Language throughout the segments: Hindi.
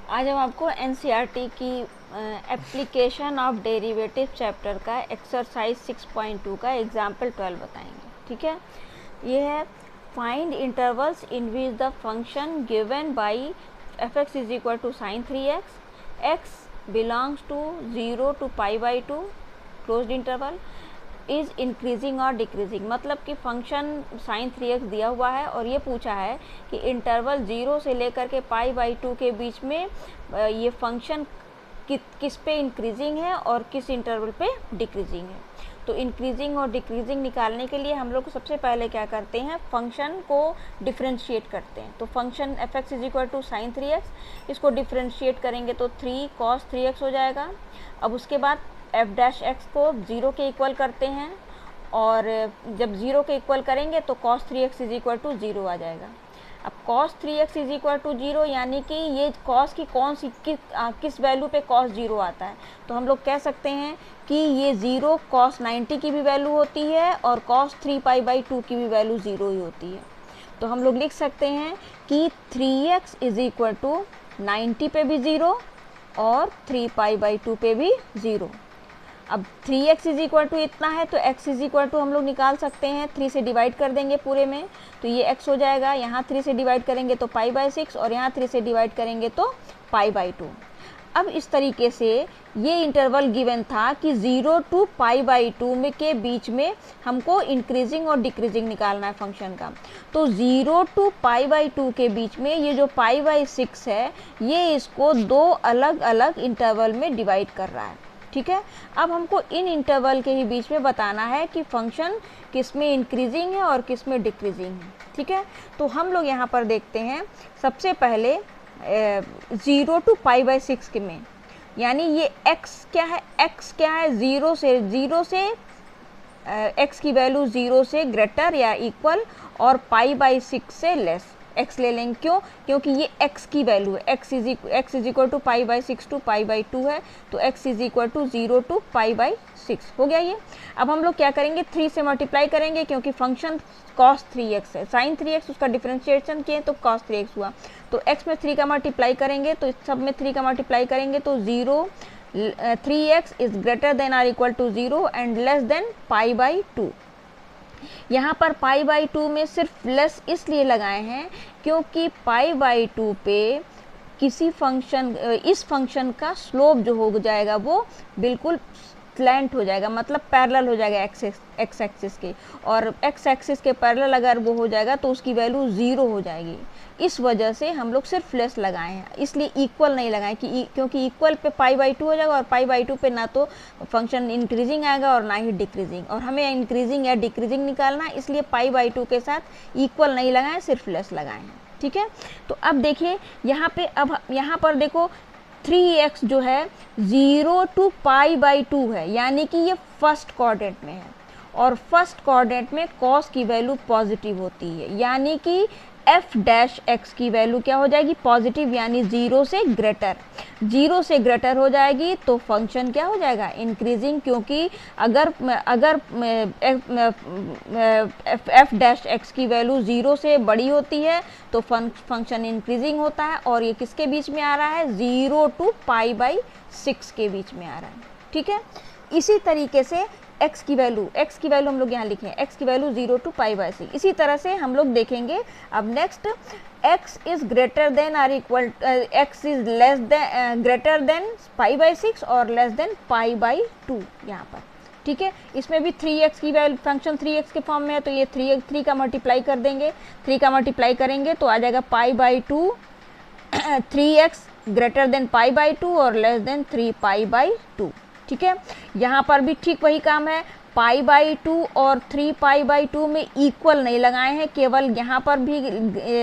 आज हम आपको एनसीईआरटी की एप्लीकेशन ऑफ डेरिवेटिव चैप्टर का एक्सरसाइज 6.2 का एग्जाम्पल 12 बताएंगे। ठीक है, ये है find intervals in which the function given by f x is equal to sine 3x x belongs to 0 to π/2 closed interval is increasing और डिक्रीजिंग। मतलब कि फंक्शन साइन 3x दिया हुआ है और ये पूछा है कि इंटरवल 0 से लेकर के π/2 के बीच में ये फंक्शन किस पे इंक्रीजिंग है और किस इंटरवल पे डिक्रीजिंग है। तो इंक्रीजिंग और डिक्रीजिंग निकालने के लिए हम लोग सबसे पहले क्या करते हैं, फंक्शन को डिफ्रेंशिएट करते हैं। तो function f x is equal to sine 3x, इसको डिफ्रेंशिएट करेंगे तो 3 cos 3x हो जाएगा। अब उसके बाद एफ डैश एक्स को 0 के इक्वल करते हैं और जब 0 के इक्वल करेंगे तो cos 3x is equal to 0 आ जाएगा। अब cos 3x is equal to 0 यानी कि ये cos की कौन सी किस वैल्यू पे cos 0 आता है, तो हम लोग कह सकते हैं कि ये 0 cos 90 की भी वैल्यू होती है और cos 3π/2 की भी वैल्यू 0 ही होती है। तो हम लोग लिख सकते हैं कि 3x इज इक्वल टू 90 पे भी 0 और 3π/2 पे भी 0। अब 3x इज इक्वल टू इतना है तो x इज इक्वल टू हम लोग निकाल सकते हैं, 3 से डिवाइड कर देंगे पूरे में तो ये x हो जाएगा। यहाँ 3 से डिवाइड करेंगे तो π/6 और यहाँ 3 से डिवाइड करेंगे तो π/2। अब इस तरीके से ये इंटरवल गिवन था कि 0 to π/2 में के बीच में हमको इंक्रीजिंग और डिक्रीजिंग निकालना है फंक्शन का। तो 0 to π/2 के बीच में ये जो π/6 है ये इसको दो अलग अलग इंटरवल में डिवाइड कर रहा है। ठीक है, अब हमको इन इंटरवल के ही बीच में बताना है कि फंक्शन किस में इंक्रीजिंग है और किस में डिक्रीजिंग है। ठीक है, तो हम लोग यहाँ पर देखते हैं सबसे पहले 0 to π/6 के में, यानी ये x क्या है, x क्या है 0 से x की वैल्यू 0 से ग्रेटर या इक्वल और π/6 से लेस x ले लेंगे। क्यों? क्योंकि ये x की वैल्यू है, x is equal to π/6 to π/2 है तो x is equal to 0 to π/6 हो गया ये। अब हम लोग क्या करेंगे, 3 से मल्टीप्लाई करेंगे क्योंकि फंक्शन cos 3x है, sin 3x उसका डिफरेंशिएशन किए तो cos 3x हुआ। तो x में 3 का मल्टीप्लाई करेंगे तो इस सब में 3 का मल्टीप्लाई करेंगे तो 3x is greater than or equal to 0 and less than π/2। यहाँ पर π/2 में सिर्फ लेस इसलिए लगाए हैं क्योंकि π/2 पे किसी फंक्शन इस फंक्शन का स्लोप जो हो जाएगा वो बिल्कुल स्लैंट हो जाएगा, मतलब पैरेलल हो जाएगा एक्स एक्सिस के, और एक्स एक्सिस के पैरेलल अगर वो हो जाएगा तो उसकी वैल्यू 0 हो जाएगी। इस वजह से हम लोग सिर्फ लेस लगाए हैं, इसलिए इक्वल नहीं लगाए क्योंकि इक्वल पे π/2 हो जाएगा और π/2 पे ना तो फंक्शन इंक्रीजिंग आएगा और ना ही डिक्रीजिंग, और हमें इंक्रीजिंग या डिक्रीजिंग निकालना है इसलिए π/2 के साथ इक्वल नहीं लगाए, सिर्फ लेस लगाए हैं। ठीक है, तो अब देखिए यहाँ पे, अब यहाँ पर देखो 3x जो है 0 to π/2 है, यानी कि ये फर्स्ट क्वाड्रेंट में है और फर्स्ट क्वाड्रेंट में cos की वैल्यू पॉजिटिव होती है, यानी कि f डैश x की वैल्यू क्या हो जाएगी, पॉजिटिव, यानी 0 से ग्रेटर हो जाएगी तो फंक्शन क्या हो जाएगा, इंक्रीजिंग। क्योंकि अगर f डैश x की वैल्यू 0 से बड़ी होती है तो फंक्शन इंक्रीजिंग होता है, और ये किसके बीच में आ रहा है, 0 to π/6 के बीच में आ रहा है। ठीक है, इसी तरीके से x की वैल्यू हम लोग यहाँ लिखें, x की वैल्यू 0 to π/6। इसी तरह से हम लोग देखेंगे अब next, x is greater than or equal, x is less than greater than π/6 और लेस देन π/2 यहाँ पर। ठीक है, इसमें भी 3x की वैल्यू, फंक्शन 3x के फॉर्म में है तो ये 3 का मल्टीप्लाई कर देंगे, 3 का मल्टीप्लाई करेंगे तो आ जाएगा π/2 3x ग्रेटर देन π/2 और लेस देन 3π/2। ठीक है, यहाँ पर भी ठीक वही काम है, π/2 और 3π/2 में इक्वल नहीं लगाए हैं, केवल यहाँ पर भी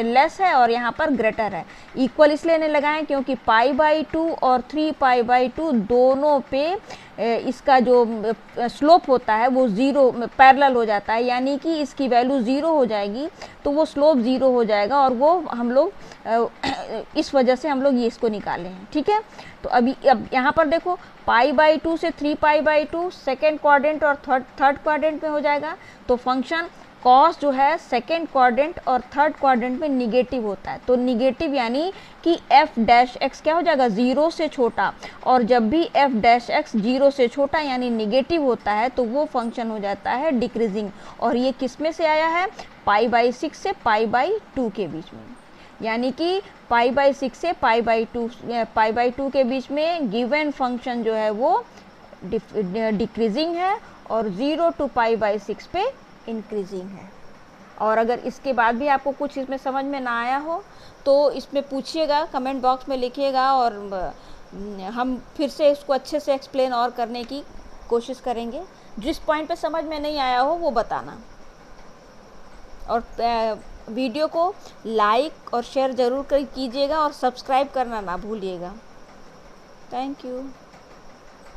लेस है और यहाँ पर ग्रेटर है। इक्वल इसलिए नहीं लगाए हैं क्योंकि π/2 और 3π/2 दोनों पे इसका जो स्लोप होता है वो 0 पैरेलल हो जाता है, यानी कि इसकी वैल्यू 0 हो जाएगी तो वो स्लोप 0 हो जाएगा, और वो हम लोग इस वजह से हम लोग ये इसको निकाले हैं। ठीक है, तो अब यहाँ पर देखो π/2 से 3π/2 सेकेंड क्वाड्रेंट और थर्ड क्वाड्रेंट में हो जाएगा तो फंक्शन कॉस जो है सेकेंड क्वाड्रेंट और थर्ड क्वाड्रेंट में निगेटिव होता है। तो निगेटिव यानी कि एफ डैश एक्स क्या हो जाएगा, 0 से छोटा, और जब भी एफ डैश एक्स 0 से छोटा यानी निगेटिव होता है तो वो फंक्शन हो जाता है डिक्रीजिंग। और ये किस में से आया है, π/6 से π/2 के बीच में, यानी कि π/6 से π/2 के बीच में गिवन फंक्शन जो है वो डिक्रीजिंग है और 0 to π/6 पे इंक्रीजिंग है। और अगर इसके बाद भी आपको कुछ इसमें समझ में ना आया हो तो इसमें पूछिएगा, कमेंट बॉक्स में लिखिएगा, और हम फिर से इसको अच्छे से एक्सप्लेन और करने की कोशिश करेंगे। जिस पॉइंट पे समझ में नहीं आया हो वो बताना, और वीडियो को लाइक और शेयर ज़रूर कीजिएगा और सब्सक्राइब करना ना भूलिएगा। Thank you.